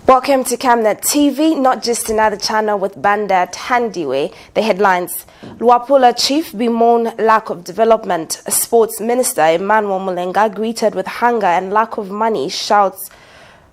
Welcome to Camnet TV, not just another channel with Banda Tandiwe. The headlines: Luapula chief bemoan lack of development. Sports Minister Emmanuel Mulenga greeted with hunger and lack of money, shouts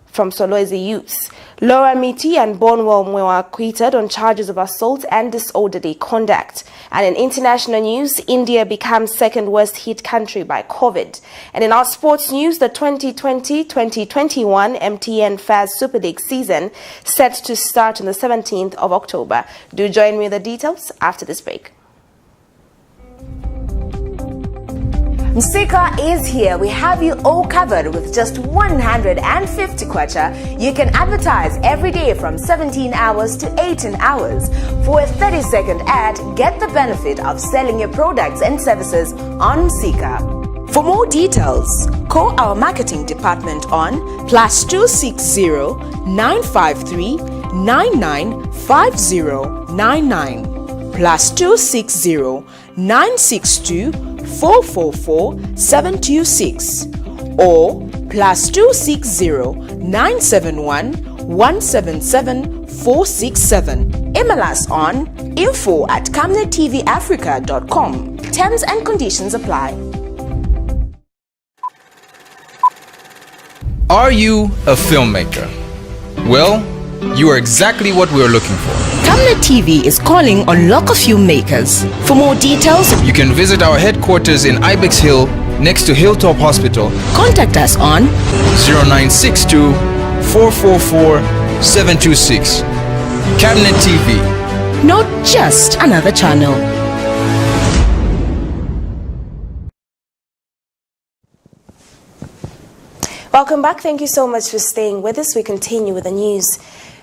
from Solwezi youths. Laura Miti and Bonwell were acquitted on charges of assault and disorderly conduct. And in international news, India becomes second worst hit country by COVID. And in our sports news, the 2020-2021 MTN Faz Super League season set to start on the 17th of October. Do join me with the details after this break. Msika is here. We have you all covered with just 150 kwacha. You can advertise every day from 17 hours to 18 hours. For a 30-second ad, get the benefit of selling your products and services on Msika. For more details, call our marketing department on +260 953 995099 +260 962 444-726 or +260 971 177 467. Email us on info@camnettvafrica.com. Terms and conditions apply. Are you a filmmaker? Well, you are exactly what we are looking for. Camnet TV is calling on local filmmakers. For more details, you can visit our headquarters in Ibex Hill, next to Hilltop Hospital. Contact us on 0962 444 726. Camnet TV. Not just another channel. Welcome back. Thank you so much for staying with us. We continue with the news.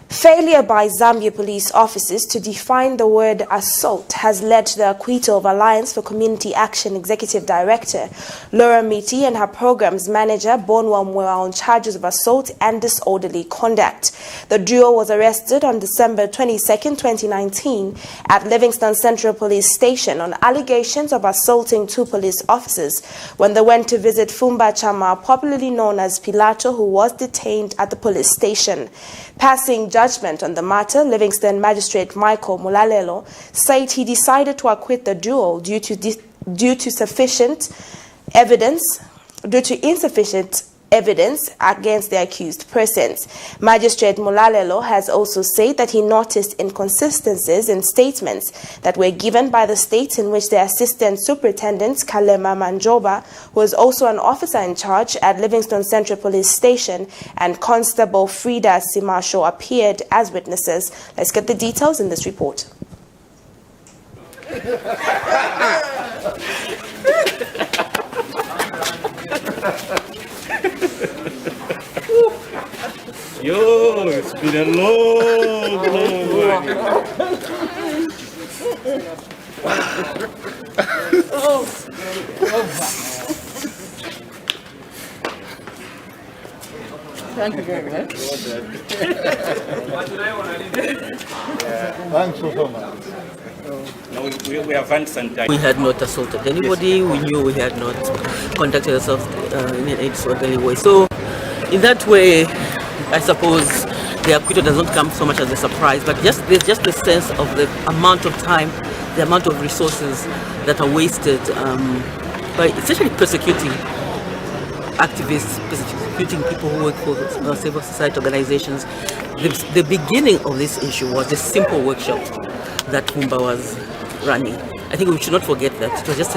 Failure by Zambia police officers to define the word assault has led to the acquittal of Alliance for Community Action Executive Director Laura Miti and her programs manager Bonwell Mwera on charges of assault and disorderly conduct. The duo was arrested on December 22, 2019 at Livingston Central Police Station on allegations of assaulting two police officers when they went to visit Fumba Chama, popularly known as Pilato, who was detained at the police station. Passing judgment on the matter, Livingston Magistrate Michael Mulalelo said he decided to acquit the duo due to insufficient evidence against the accused persons. Magistrate Mulalelo has also said that he noticed inconsistencies in statements that were given by the state in which the Assistant Superintendent Kalema Manjoba, who is also an officer in charge at Livingston Central Police Station, and Constable Frida Simasho appeared as witnesses. Let's get the details in this report. Yo, it's been a long way. Thank you very much. Thanks so much. No, we have some time. We had not assaulted anybody. We knew we had not conducted ourselves in any disorderly way. So, in that way, I suppose the acquittal does not come so much as a surprise, but there's just the sense of the amount of time, the amount of resources that are wasted by essentially persecuting activists, persecuting people who work for civil society organizations. The beginning of this issue was a simple workshop that Fumba was running. I think we should not forget that. It was just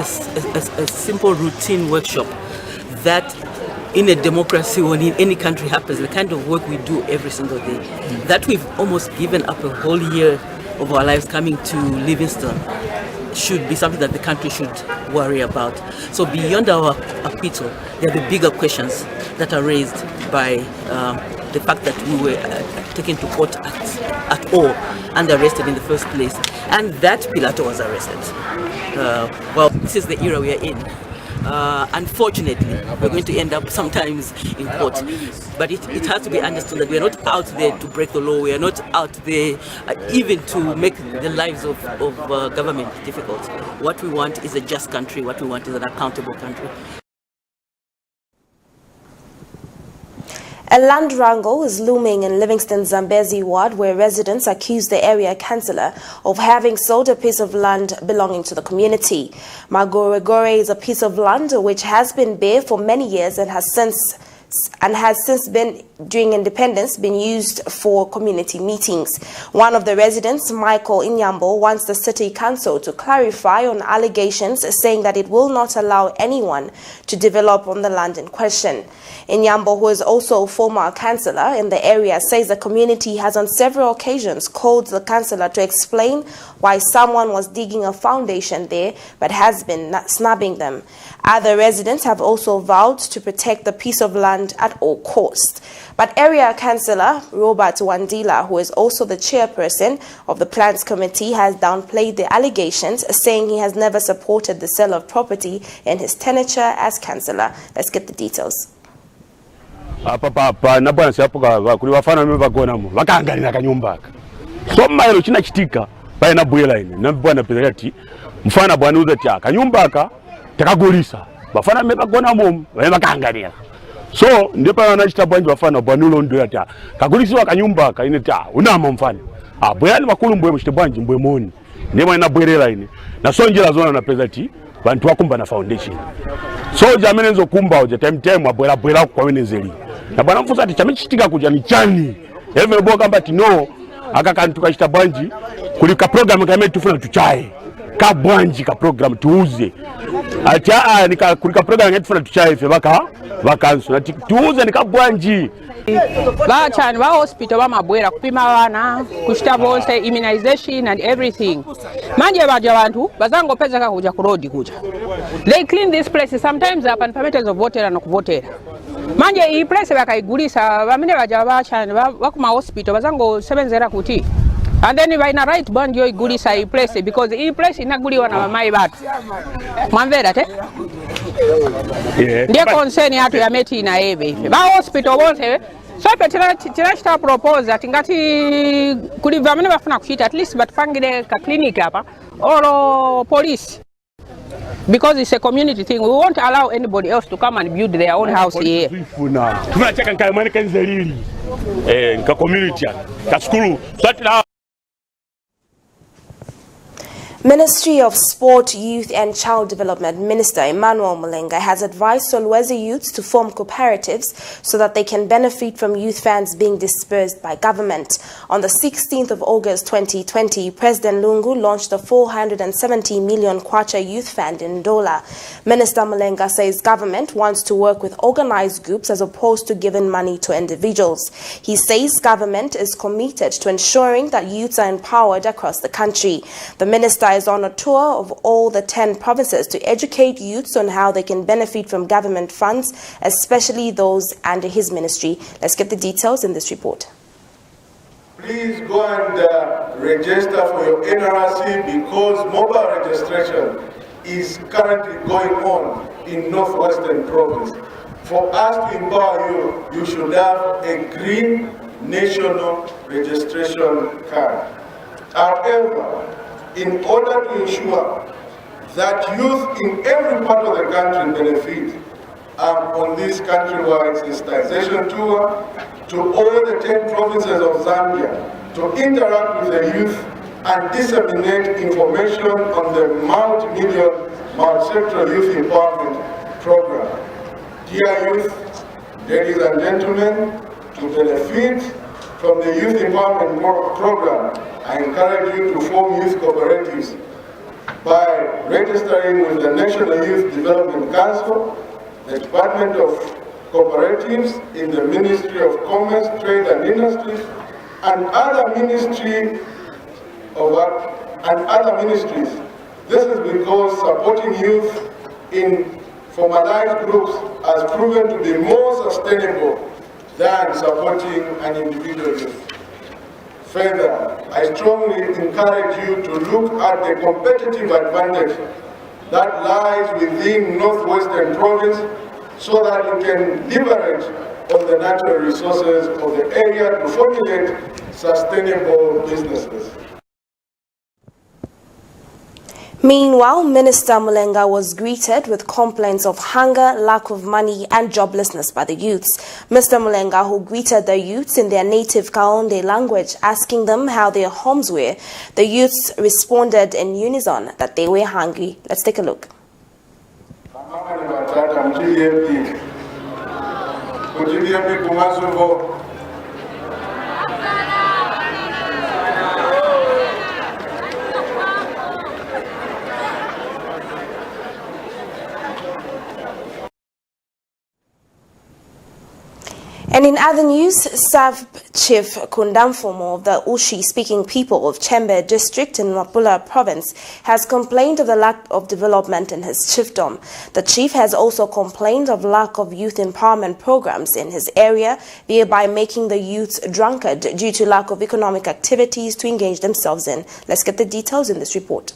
a simple routine workshop that in a democracy or in any country happens, the kind of work we do every single day. That we've almost given up a whole year of our lives coming to Livingston should be something that the country should worry about. So beyond our acquittal, there are the bigger questions that are raised by the fact that we were taken to court at all and arrested in the first place, and that Pilato was arrested. Well, this is the era we are in. Unfortunately, we're going to end up sometimes in court. But it has to be understood that we are not out there to break the law. We are not out there even to make the lives of government difficult. What we want is a just country. What we want is an accountable country. A land wrangle is looming in Livingston Zambezi ward, where residents accuse the area councillor of having sold a piece of land belonging to the community. Magoregore is a piece of land which has been bare for many years and has since been, during independence, been used for community meetings. One of the residents, Michael Inyambo, wants the city council to clarify on allegations saying that it will not allow anyone to develop on the land in question. Inyambo, who is also a former councillor in the area, says the community has on several occasions called the councillor to explain why someone was digging a foundation there but has been snubbing them. Other residents have also vowed to protect the piece of land at all costs. But area councillor Robert Wandila, who is also the chairperson of the plans committee, has downplayed the allegations, saying he has never supported the sale of property in his tenure as councillor. Let's get the details. Papa na bwana siapoka kuli wafana mimi bagona mu vakangalira kanyumba so mailo china chitika pale na bwela ine na bwana Patriotic mfana bwana uza tia kanyumba aka takagulisa bafana mimi bagona mu vakangalira so ndipo wanachita bwanji wafana bwana ulo ndo tia kagulisiwa kanyumba aka ine tia unama mfana bwela bakulu mbwe mchite bwanji mbwe moni ndimo ina bwerela ine na so njira zona na Patriotic bantu wakumba na foundation so jamene nzo kumba oje time abwela kwa wenezeli na bwana mfusa ati chamechitika kuja ni chani eve boka mbati no akakantu kachita bwanji kulika program kama tufuna tuchae ka bwanji ka program tuuze acha nika kulika program tufuna tuchae fe vakanso ati tuuze nika bwanji Bachani ba hospital bamabwera kupima bana kushita bonse immunization and everything. Manje baja bantu bazangopezeka kuja ku road kuja. They clean this place sometimes up and permits of water and kuvotera. Manje iyi place bakaigulisa bamene baja bachani bakuma hospital bazango sebenzera kuti. And then baina right band yo igulisa iyi place because iyi place inaguliwa na bamai batu. Mwamvera te? Ndiye concern yatu ya meti na ebe. Ba hospital bonse so tinachita propose ati ngati kuli vamene bafuna kuchita at least batupangire ka clinic hapa or police because it's a community thing. We won't allow anybody else to come and build their own house here. Tunacheka nkaimani kanzelili nka community ka school so Ministry of Sport, Youth and Child Development Minister Emmanuel Mulenga has advised Solwezi youths to form cooperatives so that they can benefit from youth funds being dispersed by government. On the 16th of August 2020, President Lungu launched the 470 million kwacha youth fund in Ndola. Minister Mulenga says government wants to work with organized groups as opposed to giving money to individuals. He says government is committed to ensuring that youths are empowered across the country. The minister is on a tour of all the 10 provinces to educate youths on how they can benefit from government funds, especially those under his ministry. Let's get the details in this report. Please go and register for your NRC because mobile registration is currently going on in Northwestern Province. For us to empower you, you should have a green national registration card. However, in order to ensure that youth in every part of the country benefit, on this countrywide sensitization tour to all the 10 provinces of Zambia to interact with the youth and disseminate information on the multi-million, multi-sectoral youth empowerment program. Dear youth, ladies and gentlemen, to benefit from the youth empowerment program, I encourage you to form youth cooperatives by registering with the National Youth Development Council, the Department of Cooperatives in the Ministry of Commerce, Trade and Industry, and other ministries. This is because supporting youth in formalized groups has proven to be more sustainable than supporting an individual youth. Further, I strongly encourage you to look at the competitive advantage that lies within Northwestern Province so that you can leverage on the natural resources of the area to formulate sustainable businesses. Meanwhile, Minister Mulenga was greeted with complaints of hunger, lack of money and joblessness by the youths. Mr. Mulenga, who greeted the youths in their native Kaonde language, asking them how their homes were, the youths responded in unison that they were hungry. Let's take a look. And in other news, SAV Chief Kundamfumo of the Ushi-speaking people of Chembe district in Mapula province has complained of the lack of development in his chiefdom. The chief has also complained of lack of youth empowerment programs in his area, thereby making the youths drunkard due to lack of economic activities to engage themselves in. Let's get the details in this report.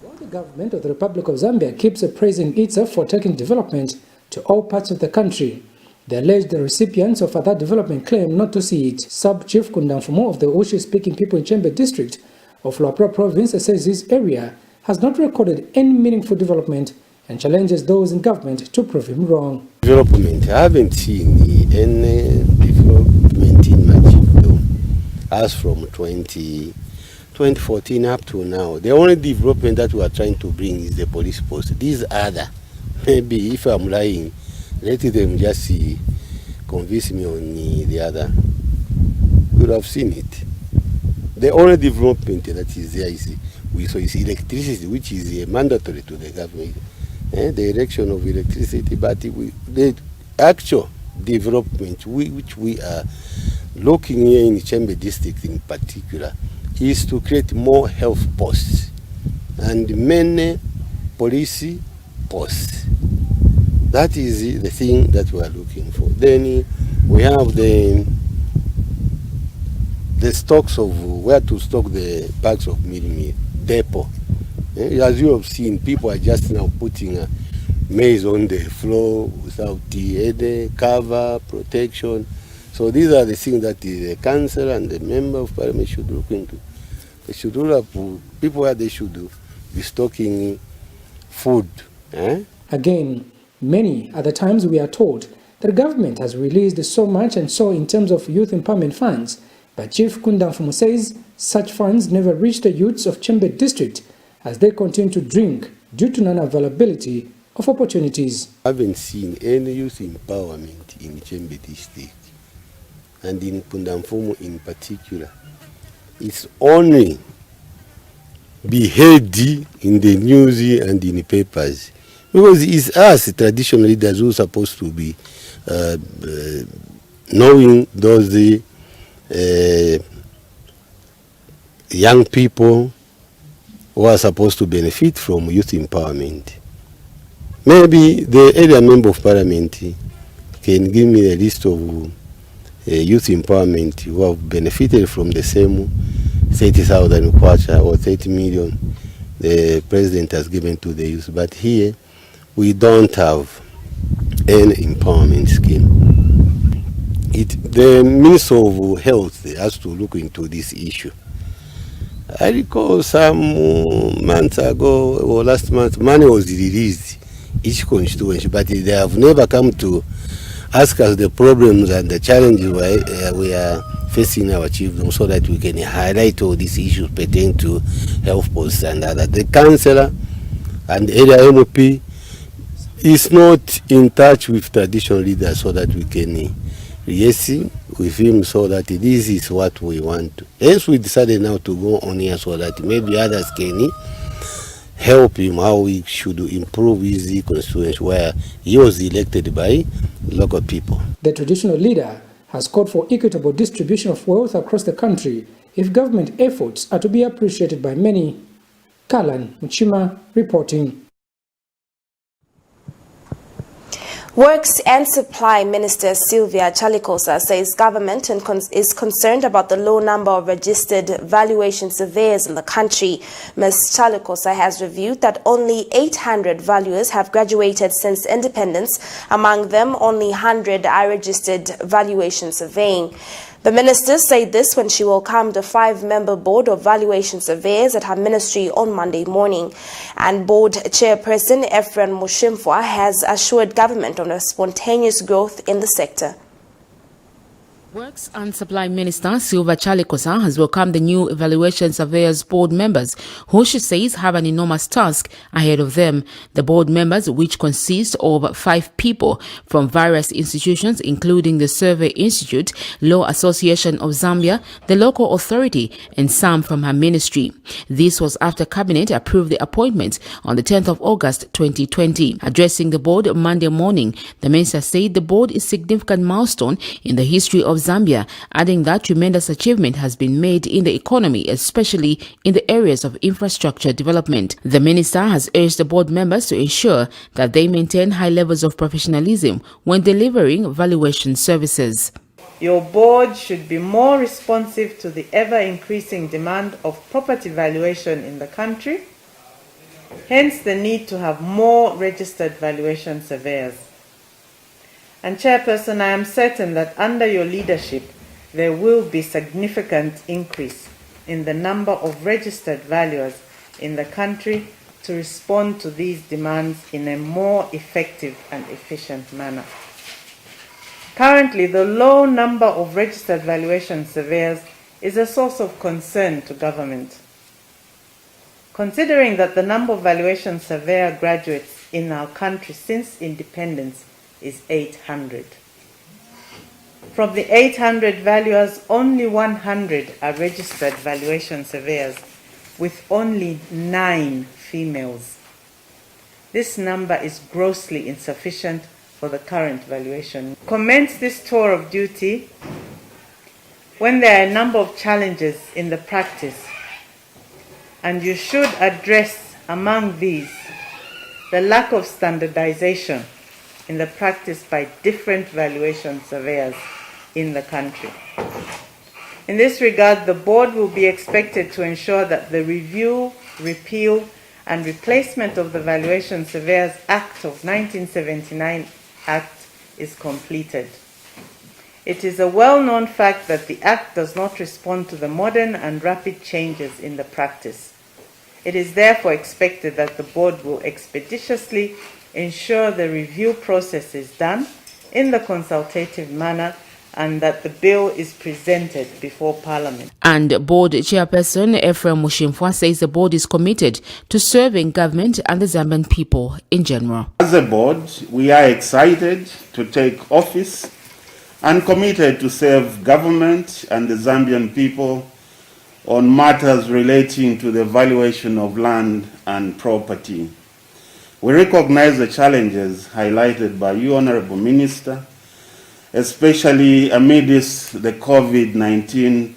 While the government of the Republic of Zambia keeps praising itself for taking development to all parts of the country, they allege the recipients of that development claim not to see it. Sub-Chief Kundamfumo of the Ushi-speaking people in Chembe district of Luapula province says this area has not recorded any meaningful development and challenges those in government to prove him wrong. Development, I haven't seen any development in my chiefdom as from 2014 up to now. The only development that we are trying to bring is the police post. These other, maybe if I'm lying, let them just convince me on the other. We would have seen it. The only development that is there is electricity, which is mandatory to the government. The erection of electricity, but the actual development which we are looking here in Chembe district in particular is to create more health posts and many police posts. That is the thing that we are looking for. Then we have the stocks of where to stock the bags of meal depot. As you have seen, people are just now putting maize on the floor without the cover, protection. So these are the things that the council and the member of parliament should look into. They should rule up people where they should be stocking food. Again, many other times we are told that the government has released so much and so in terms of youth empowerment funds, but Chief Kundamfumo says such funds never reach the youths of Chembe district as they continue to drink due to non-availability of opportunities. I haven't seen any youth empowerment in Chembe district and in Kundamfumo in particular. It's only be heard in the news and in the papers. Because it's us, traditional leaders, who are supposed to be knowing those young people who are supposed to benefit from youth empowerment. Maybe the area member of parliament can give me a list of youth empowerment who have benefited from the same 30,000 kwacha or 30 million the president has given to the youth. But here, we don't have any empowerment scheme. The Minister of Health has to look into this issue. I recall some months ago or last month, money was released each constituency, but they have never come to ask us the problems and the challenges we are facing our chiefdom so that we can highlight all these issues pertaining to health posts and other. The councillor and the area MOP is not in touch with traditional leaders so that we can liaise with him so that this is what we want. Hence we decided now to go on here so that maybe others can help him how we should improve his constituency where he was elected by local people. The traditional leader has called for equitable distribution of wealth across the country if government efforts are to be appreciated by many. Kalan Muchima reporting. Works and Supply Minister Sylvia Chalikosa says government is concerned about the low number of registered valuation surveyors in the country. Ms. Chalikosa has reviewed that only 800 valuers have graduated since independence. Among them, only 100 are registered valuation surveying. The minister said this when she welcomed a 5-member board of valuation surveyors at her ministry on Monday morning. And board chairperson Efren Mushimfwa has assured government on a spontaneous growth in the sector. Works and Supply Minister Silva Chalikosa has welcomed the new Evaluation Surveyors Board members, who she says have an enormous task ahead of them. The board members, which consist of 5 people from various institutions, including the Survey Institute, Law Association of Zambia, the local authority, and some from her ministry. This was after Cabinet approved the appointment on the 10th of August 2020. Addressing the board Monday morning, the minister said the board is a significant milestone in the history of Zambia, adding that tremendous achievement has been made in the economy, especially in the areas of infrastructure development. The minister has urged the board members to ensure that they maintain high levels of professionalism when delivering valuation services. Your board should be more responsive to the ever-increasing demand of property valuation in the country, hence the need to have more registered valuation surveyors. And Chairperson, I am certain that under your leadership, there will be significant increase in the number of registered valuers in the country to respond to these demands in a more effective and efficient manner. Currently, the low number of registered valuation surveyors is a source of concern to government. Considering that the number of valuation surveyor graduates in our country since independence is 800. From the 800 valuers, only 100 are registered valuation surveyors, with only 9 females. This number is grossly insufficient for the current valuation. Commence this tour of duty when there are a number of challenges in the practice, and you should address among these the lack of standardization in the practice by different valuation surveyors in the country. In this regard, the board will be expected to ensure that the review, repeal, and replacement of the Valuation Surveyors Act of 1979 Act is completed. It is a well-known fact that the Act does not respond to the modern and rapid changes in the practice. It is therefore expected that the board will expeditiously ensure the review process is done in the consultative manner and that the bill is presented before Parliament. And board chairperson Efren Mushimfwa says the board is committed to serving government and the Zambian people in general. As a board, we are excited to take office and committed to serve government and the Zambian people on matters relating to the valuation of land and property. We recognize the challenges highlighted by you, Honorable Minister, especially amidst the COVID-19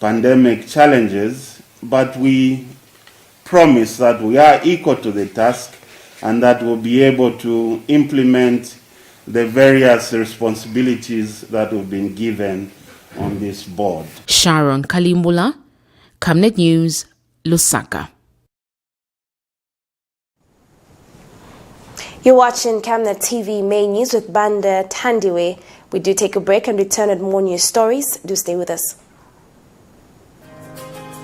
pandemic challenges, but we promise that we are equal to the task and that we'll be able to implement the various responsibilities that have been given on this board. Sharon Kalimbula, Camnet News, Lusaka. You're watching Camnet TV Main News with Banda Tandiwe. We do take a break and return with more news stories. Do stay with us.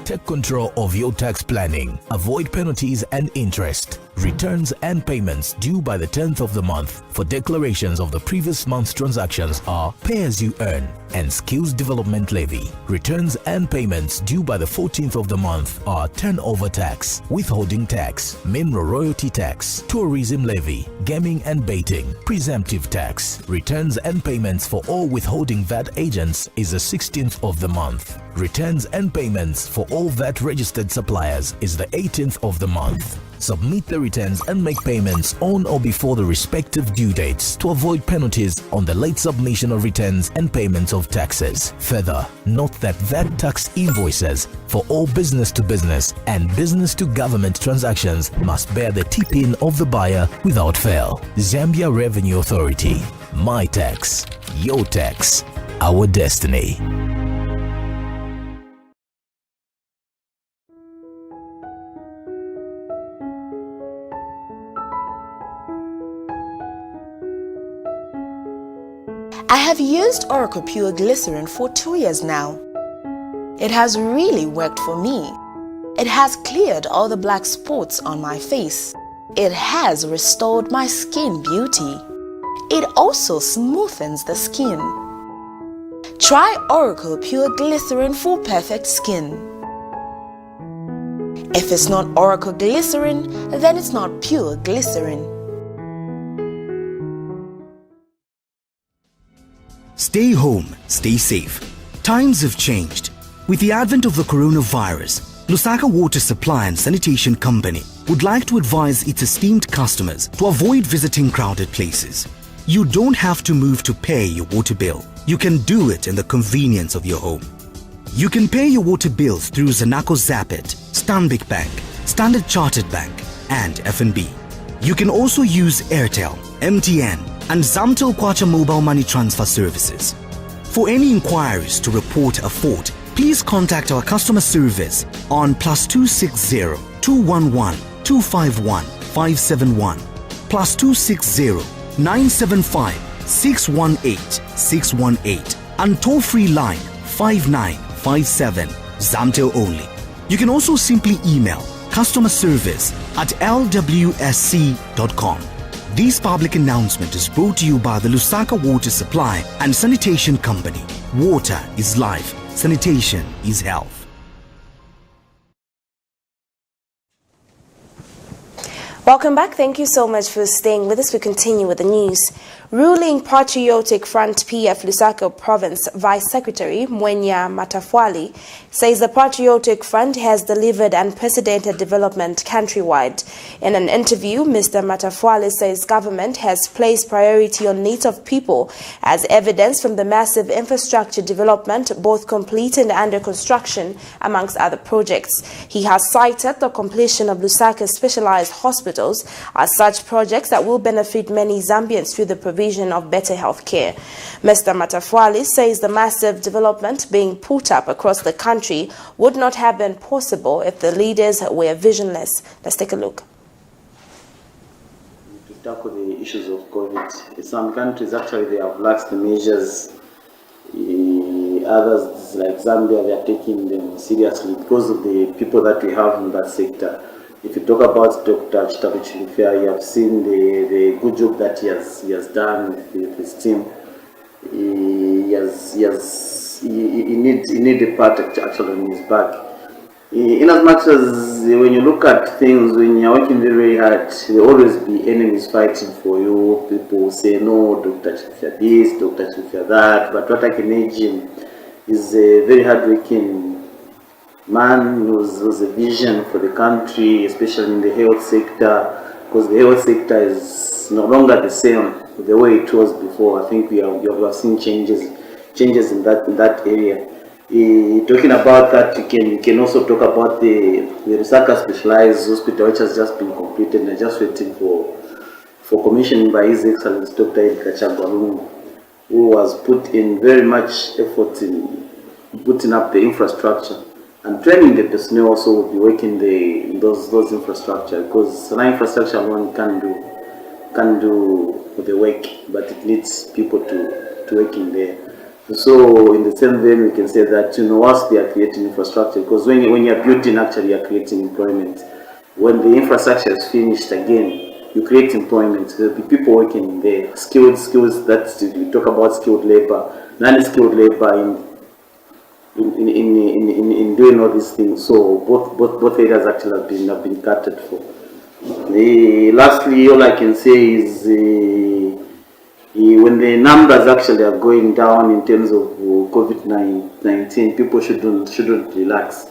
Take control of your tax planning. Avoid penalties and interest. Returns and payments due by the 10th of the month for declarations of the previous month's transactions are pay as you earn and skills development levy. Returns and payments due by the 14th of the month are turnover tax, withholding tax, mineral royalty tax, tourism levy, gaming and baiting, presumptive tax. Returns and payments for all withholding VAT agents is the 16th of the month. Returns and payments for all VAT registered suppliers is the 18th of the month. Submit the returns and make payments on or before the respective due dates to avoid penalties on the late submission of returns and payments of taxes. Further, note that VAT tax invoices for all business-to-business and business-to-government transactions must bear the tip-in of the buyer without fail. Zambia Revenue Authority. My tax, your tax, our destiny. I have used Oracle Pure Glycerin for 2 years now. It has really worked for me. It has cleared all the black spots on my face. It has restored my skin beauty. It also smoothens the skin. Try Oracle Pure Glycerin for perfect skin. If it's not Oracle Glycerin, then it's not pure glycerin. Stay home, stay safe. Times have changed. With the advent of the coronavirus, Lusaka Water Supply and Sanitation Company would like to advise its esteemed customers to avoid visiting crowded places. You don't have to move to pay your water bill. You can do it in the convenience of your home. You can pay your water bills through Zanaco Zapit, Stanbic Bank, Standard Chartered Bank, and FNB. You can also use Airtel, MTN, and Zamtel Kwacha mobile money transfer services. For any inquiries to report a fault, please contact our customer service on +260 211 251 571, +260 975 618 618, and toll-free line 5957, Zamtel only. You can also simply email customerservice@lwsc.com. This public announcement is brought to you by the Lusaka Water Supply and Sanitation Company. Water is life. Sanitation is health. Welcome back. Thank you so much for staying with us. We continue with the news. Ruling Patriotic Front PF Lusaka Province Vice Secretary Mwenya Matafwali says the Patriotic Front has delivered unprecedented development countrywide. In an interview, Mr. Matafwali says government has placed priority on needs of people, as evidence from the massive infrastructure development, both complete and under construction, amongst other projects. He has cited the completion of Lusaka's specialized hospitals as such projects that will benefit many Zambians through the provision of better health care. Mr. Matafwali says the massive development being put up across the country would not have been possible if the leaders were visionless. Let's take a look. To tackle the issues of COVID, in some countries actually they have relaxed the measures. Others like Zambia, they are taking them seriously because of the people that we have in that sector. If you talk about Dr. Chitabuchilifia, you have seen the good job that he has done with his team. He need a part actually on his back. In as much as when you look at things, when you're working very hard, there will always be enemies fighting for you. People say, no, Dr. Chilifia this, Dr. Chilifia that. But what I can imagine is a very hard-working man who has a vision for the country, especially in the health sector, because the health sector is no longer the same the way it was before. I think we have seen changes in that area. Talking about that, you can also talk about the Lusaka Specialized Hospital, which has just been completed and just waiting for commissioning by His Excellency Dr. Edgar Chagwa, who has put in very much effort in putting up the infrastructure. And training the personnel also will be working in those infrastructure, because an infrastructure alone can do the work, but it needs people to work in there. So in the same vein, we can say that whilst they are creating infrastructure, because when you are building, actually you are creating employment. When the infrastructure is finished again, you create employment. There will be people working in there, skills that we talk about, skilled labor, non-skilled labor in doing all these things. So both areas actually have been catered for. Lastly, all I can say is when the numbers actually are going down in terms of COVID-19, people shouldn't relax.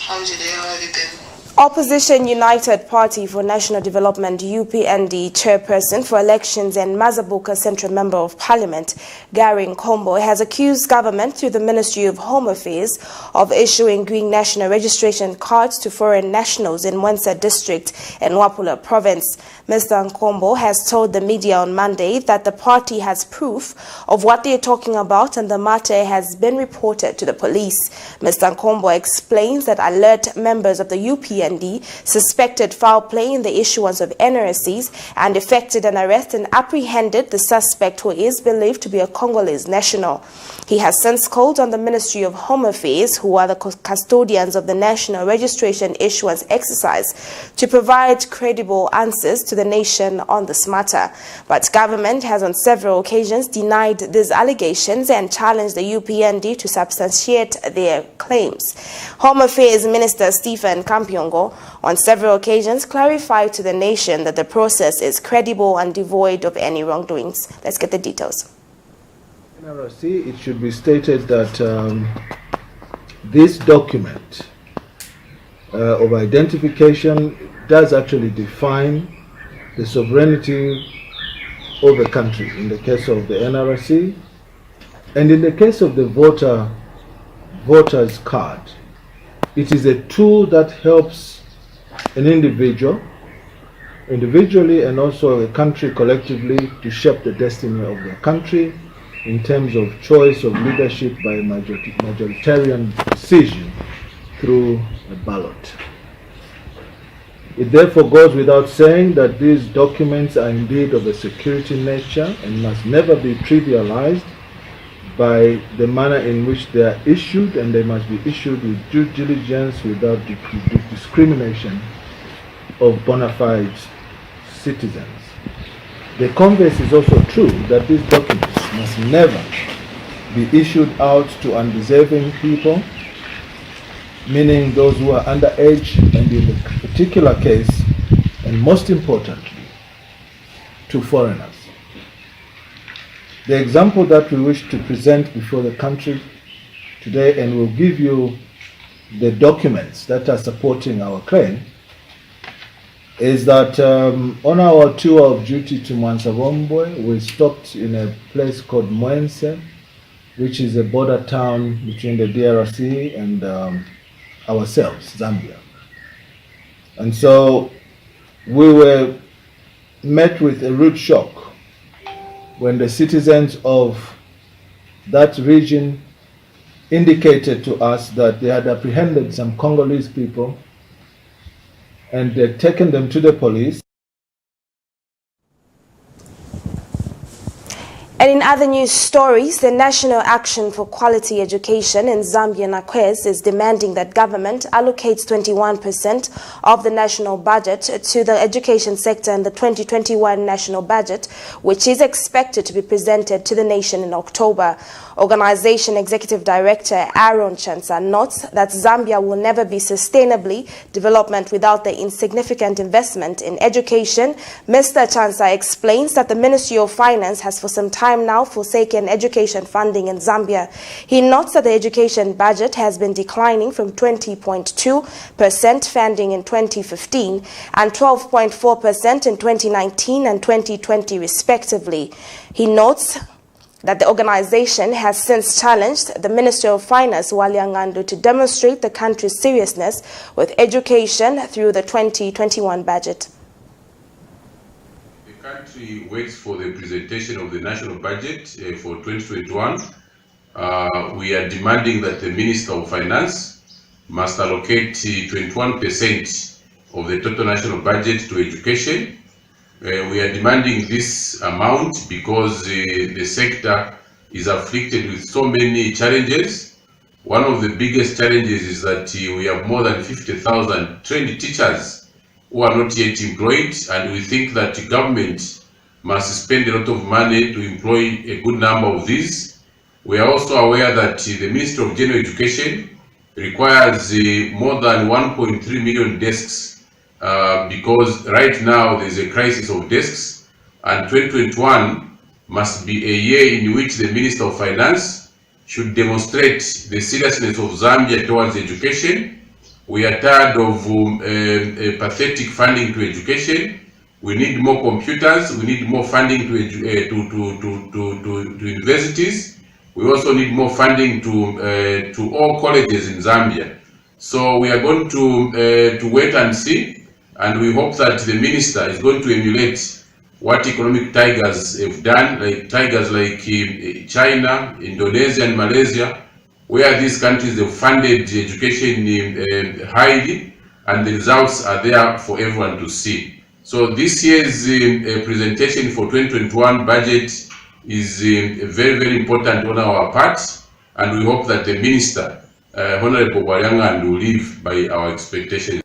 How's your day? How have you been? Opposition United Party for National Development UPND chairperson for elections and Mazabuka Central Member of Parliament Gary Nkombo has accused government through the Ministry of Home Affairs of issuing green national registration cards to foreign nationals in Mwensa district and Wapula province. Mr. Nkombo has told the media on Monday that the party has proof of what they are talking about and the matter has been reported to the police. Mr. Nkombo explains that alert members of the UPND UPND suspected foul play in the issuance of NRCs and effected an arrest and apprehended the suspect, who is believed to be a Congolese national. He has since called on the Ministry of Home Affairs, who are the custodians of the National Registration Issuance Exercise, to provide credible answers to the nation on this matter. But government has on several occasions denied these allegations and challenged the UPND to substantiate their claims. Home Affairs Minister Stephen Kampyongo on several occasions clarified to the nation that the process is credible and devoid of any wrongdoings. Let's get the details. NRC, it should be stated that this document of identification does actually define the sovereignty of the country in the case of the NRC, and in the case of the voter's card, it is a tool that helps an individual individually and also a country collectively to shape the destiny of the country in terms of choice of leadership by majoritarian decision through a ballot. It therefore goes without saying that these documents are indeed of a security nature and must never be trivialized by the manner in which they are issued, and they must be issued with due diligence without discrimination of bona fide citizens. The converse is also true, that these documents must never be issued out to undeserving people, meaning those who are underage, and in the particular case, and most importantly, to foreigners. The example that we wish to present before the country today, and we'll give you the documents that are supporting our claim, is that on our tour of duty to Mwansabombwe, we stopped in a place called Mwense, which is a border town between the DRC and ourselves, Zambia. And so we were met with a rude shock when the citizens of that region indicated to us that they had apprehended some Congolese people and they'd taken them to the police. And in other news stories, the National Action for Quality Education in Zambia, NAQUEZ, is demanding that government allocates 21% of the national budget to the education sector in the 2021 national budget, which is expected to be presented to the nation in October. Organization Executive Director Aaron Chansa notes that Zambia will never be sustainably developed without the insignificant investment in education. Mr. Chansa explains that the Ministry of Finance has for some time now forsaken education funding in Zambia. He notes that the education budget has been declining from 20.2% funding in 2015 and 12.4% in 2019 and 2020 respectively. He notes that the organization has since challenged the Minister of Finance, Wali Angando, to demonstrate the country's seriousness with education through the 2021 budget. The country waits for the presentation of the national budget for 2021. We are demanding that the Minister of Finance must allocate 21% of the total national budget to education. We are demanding this amount because the sector is afflicted with so many challenges. One of the biggest challenges is that we have more than 50,000 trained teachers who are not yet employed, and we think that the government must spend a lot of money to employ a good number of these. We are also aware that the Ministry of General Education requires more than 1.3 million desks because right now there is a crisis of desks, and 2021 must be a year in which the Minister of Finance should demonstrate the seriousness of Zambia towards education. We are tired of pathetic funding to education. We need more computers. We need more funding to universities. We also need more funding to all colleges in Zambia. So we are going to wait and see. And we hope that the minister is going to emulate what economic tigers have done, like tigers like China, Indonesia, and Malaysia, where these countries have funded education highly, and the results are there for everyone to see. So this year's presentation for 2021 budget is very, very important on our part, and we hope that the Minister, Honorable Warianga, will live by our expectations.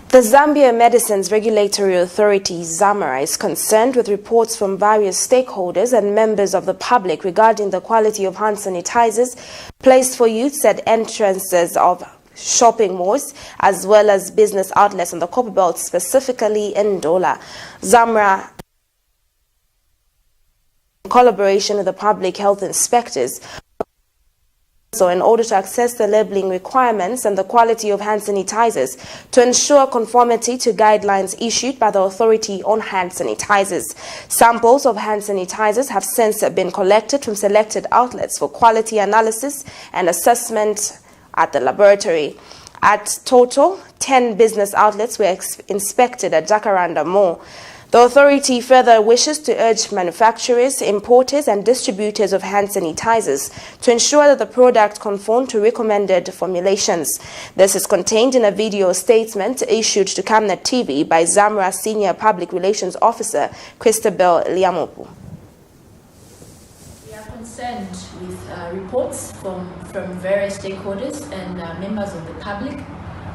The Zambia Medicines Regulatory Authority, ZAMRA, is concerned with reports from various stakeholders and members of the public regarding the quality of hand sanitizers placed for use at entrances of shopping malls as well as business outlets on the Copperbelt, specifically in Ndola. ZAMRA, in collaboration with the public health inspectors, so in order to access the labeling requirements and the quality of hand sanitizers to ensure conformity to guidelines issued by the authority on hand sanitizers. Samples of hand sanitizers have since been collected from selected outlets for quality analysis and assessment at the laboratory. At total, 10 business outlets were inspected at Jacaranda Mall. The authority further wishes to urge manufacturers, importers and distributors of hand sanitizers to ensure that the product conform to recommended formulations. This is contained in a video statement issued to Camnet TV by ZAMRA Senior Public Relations Officer Christabel Liamopu. We are concerned with reports from various stakeholders and members of the public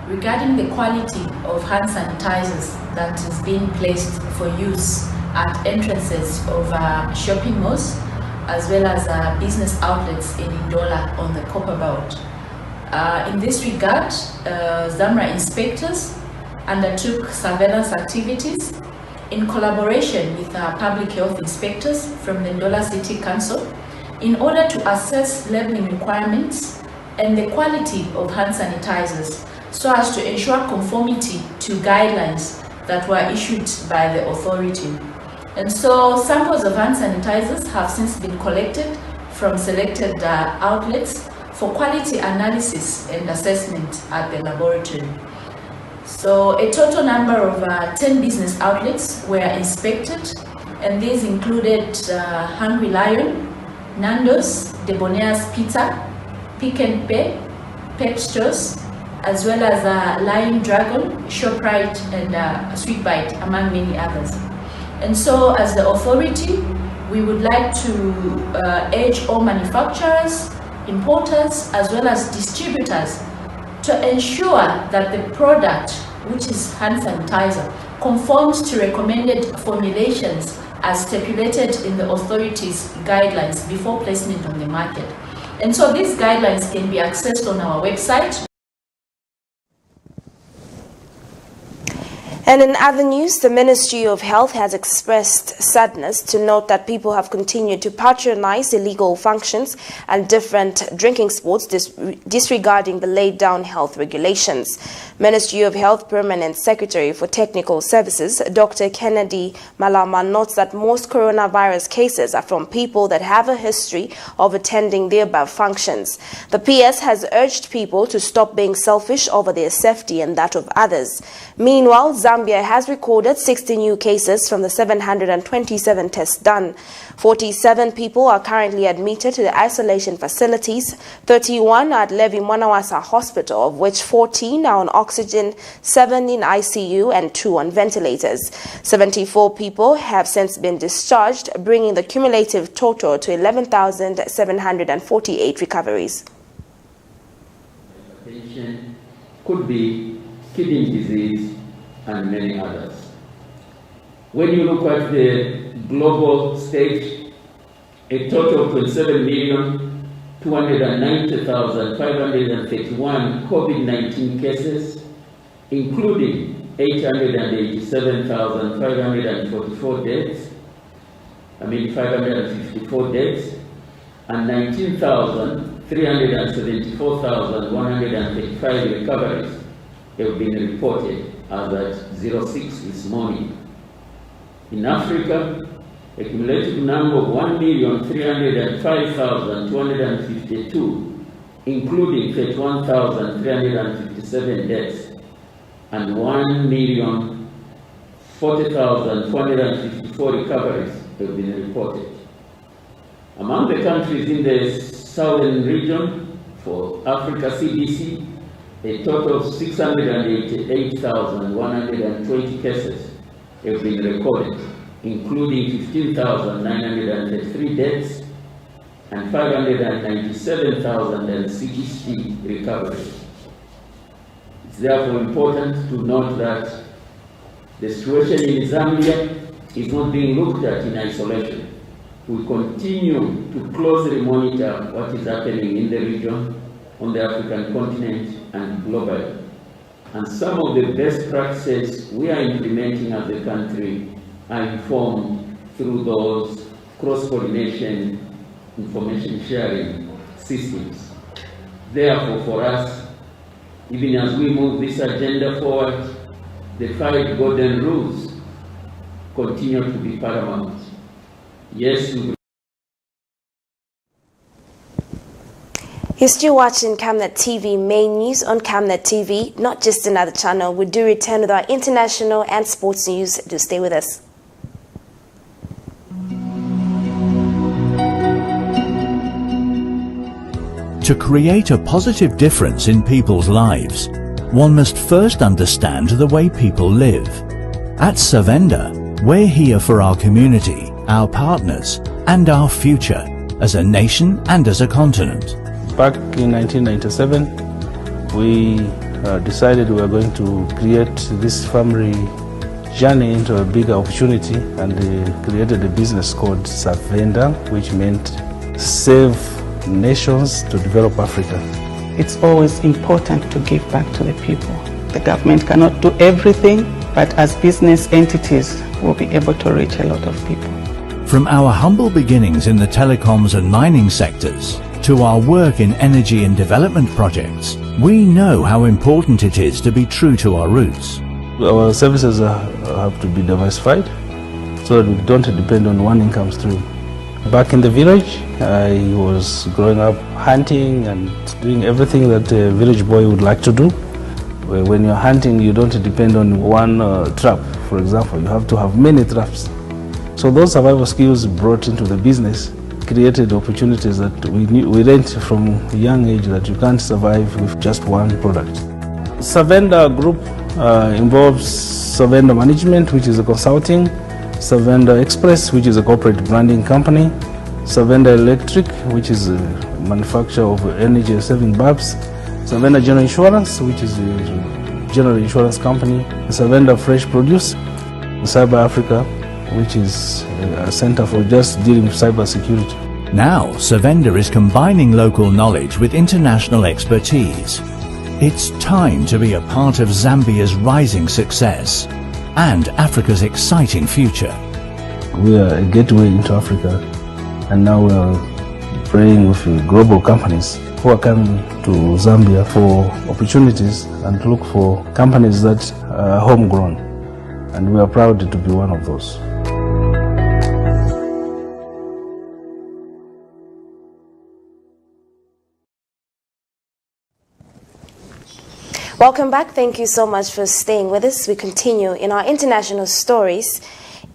regarding the quality of hand sanitizers that is being placed for use at entrances of shopping malls as well as business outlets in Ndola on the Copperbelt. In this regard, ZAMRA inspectors undertook surveillance activities in collaboration with public health inspectors from the Ndola City Council in order to assess labeling requirements and the quality of hand sanitizers, so as to ensure conformity to guidelines that were issued by the authority. And so samples of hand sanitizers have since been collected from selected outlets for quality analysis and assessment at the laboratory. So a total number of 10 business outlets were inspected, and these included Hungry Lion, Nando's, Debonair's Pizza, Pick and Pay, Pep Stores, as well as Lion Dragon, ShopRite, and Sweet Bite, among many others. And so, as the authority, we would like to urge all manufacturers, importers, as well as distributors to ensure that the product, which is hand sanitizer, conforms to recommended formulations as stipulated in the authority's guidelines before placement on the market. And so these guidelines can be accessed on our website. And in other news, the Ministry of Health has expressed sadness to note that people have continued to patronize illegal functions and different drinking sports, disregarding the laid-down health regulations. Ministry of Health Permanent Secretary for Technical Services, Dr. Kennedy Malama, notes that most coronavirus cases are from people that have a history of attending the above functions. The PS has urged people to stop being selfish over their safety and that of others. Meanwhile, Zambia has recorded 60 new cases from the 727 tests done. 47 people are currently admitted to the isolation facilities, 31 at Levi Mwanawasa Hospital, of which 14 are on oxygen, 7 in ICU and 2 on ventilators. 74 people have since been discharged, bringing the cumulative total to 11,748 recoveries. Patient could be kidney disease and many others. When you look at the global stage, a total of 27,290,531 COVID-19 cases, including 554 deaths, and 19,374,135 recoveries have been reported as at 06 this morning. In Africa, a cumulative number of 1,305,252, including 31,357 deaths, and 1,040,454 recoveries have been reported. Among the countries in the southern region, For Africa CDC, a total of 688,120 cases have been recorded, including 15,933 deaths and 597,060 recoveries. It's therefore important to note that the situation in Zambia is not being looked at in isolation. We continue to closely monitor what is happening in the region, on the African continent, and globally. And some of the best practices we are implementing as a country are informed through those cross-pollination information sharing systems. Therefore, for us, even as we move this agenda forward, the 5 golden rules continue to be paramount. Yes, we You're still watching Camnet TV main news on Camnet TV, not just another channel. We do return with our international and sports news. Do stay with us. To create a positive difference in people's lives, one must first understand the way people live. At Savannah, we're here for our community, our partners, and our future, as a nation and as a continent. Back in 1997, we decided we were going to create this family journey into a bigger opportunity, and created a business called Savannah, which meant save nations to develop Africa. It's always important to give back to the people. The government cannot do everything, but as business entities, we'll be able to reach a lot of people. From our humble beginnings in the telecoms and mining sectors, to our work in energy and development projects, we know how important it is to be true to our roots. Our services have to be diversified so that we don't depend on one income stream. Back in the village, I was growing up hunting and doing everything that a village boy would like to do. When you're hunting, you don't depend on one trap, for example. You have to have many traps. So those survival skills brought into the business created opportunities that we learned from a young age that you can't survive with just one product. Savannah Group involves Savannah Management, which is a consulting, Savannah Express, which is a corporate branding company, Savannah Electric, which is a manufacturer of energy-saving bulbs, Savannah General Insurance, which is a general insurance company, Savannah Fresh Produce, Cyber Africa, which is a center for just dealing with cyber security. Now, Savannah is combining local knowledge with international expertise. It's time to be a part of Zambia's rising success and Africa's exciting future. We are a gateway into Africa, and now we are praying with global companies who are coming to Zambia for opportunities and to look for companies that are homegrown, and we are proud to be one of those. Welcome back. Thank you so much for staying with us. We continue in our international stories.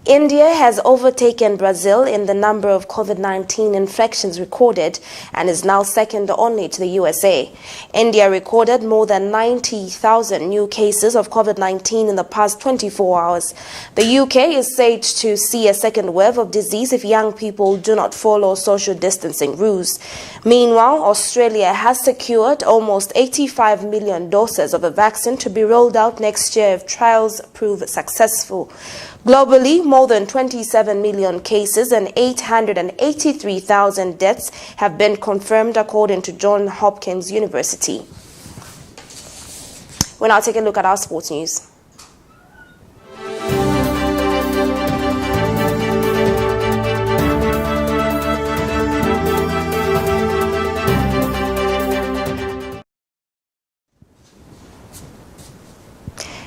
India has overtaken Brazil in the number of COVID-19 infections recorded and is now second only to the USA. India recorded more than 90,000 new cases of COVID-19 in the past 24 hours. The UK is said to see a second wave of disease if young people do not follow social distancing rules. Meanwhile, Australia has secured almost 85 million doses of a vaccine to be rolled out next year if trials prove successful. Globally, more than 27 million cases and 883,000 deaths have been confirmed according to Johns Hopkins University. We'll now take a look at our sports news.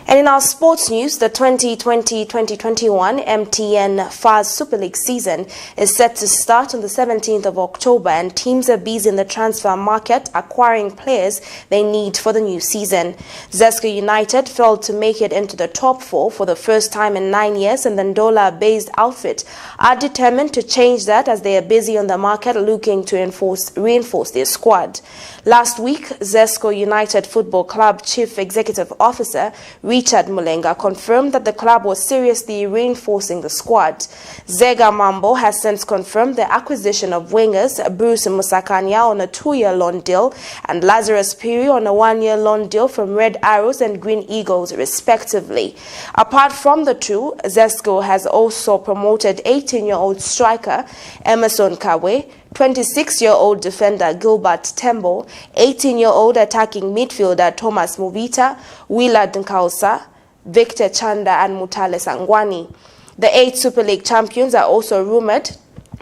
And in our sports news, the 2020-2021 MTN FAS Super League season is set to start on the 17th of October, and teams are busy in the transfer market acquiring players they need for the new season. Zesco United failed to make it into the top 4 for the first time in 9 years, and the Ndola-based outfit are determined to change that as they are busy on the market looking to reinforce their squad. Last week, Zesco United Football Club Chief Executive Officer Richard Mulenga confirmed that the club was seriously reinforcing the squad. Zega Mambo has since confirmed the acquisition of wingers Bruce Musakanya on a 2-year loan deal and Lazarus Piri on a 1-year loan deal from Red Arrows and Green Eagles respectively. Apart from the two, Zesco has also promoted 18-year-old striker Emerson Kawe, 26-year-old defender Gilbert Tembo, 18-year-old attacking midfielder Thomas Muvita, Willard Nkausa, Victor Chanda and Mutale Sangwani. The 8 Super League champions are also rumored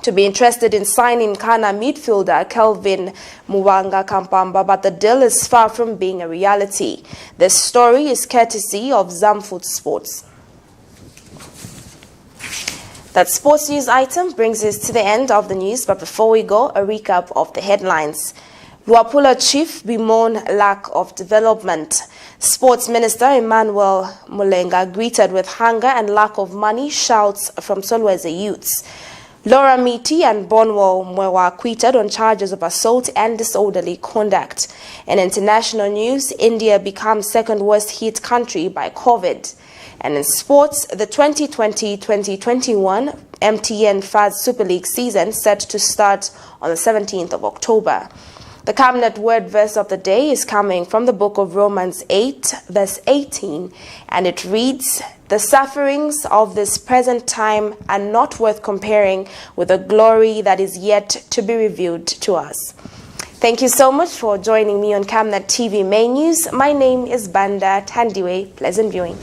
to be interested in signing Ghana midfielder Kelvin Mwanga Kampamba, but the deal is far from being a reality. This story is courtesy of Zamfoot Sports. That sports news item brings us to the end of the news, but before we go, a recap of the headlines. Luapula Chief bemoan lack of development. Sports Minister Emmanuel Mulenga greeted with hunger and lack of money shouts from Solwezi youths. Laura Miti and Bonwo Mwewa acquitted on charges of assault and disorderly conduct. In international news, India becomes second worst hit country by COVID. And in sports, the 2020-2021 MTN FAS Super League season set to start on the 17th of October. The Camnet word verse of the day is coming from the book of Romans 8, verse 18, and it reads, "The sufferings of this present time are not worth comparing with the glory that is yet to be revealed to us." Thank you so much for joining me on Camnet TV Main News. My name is Banda Tandiwe. Pleasant viewing.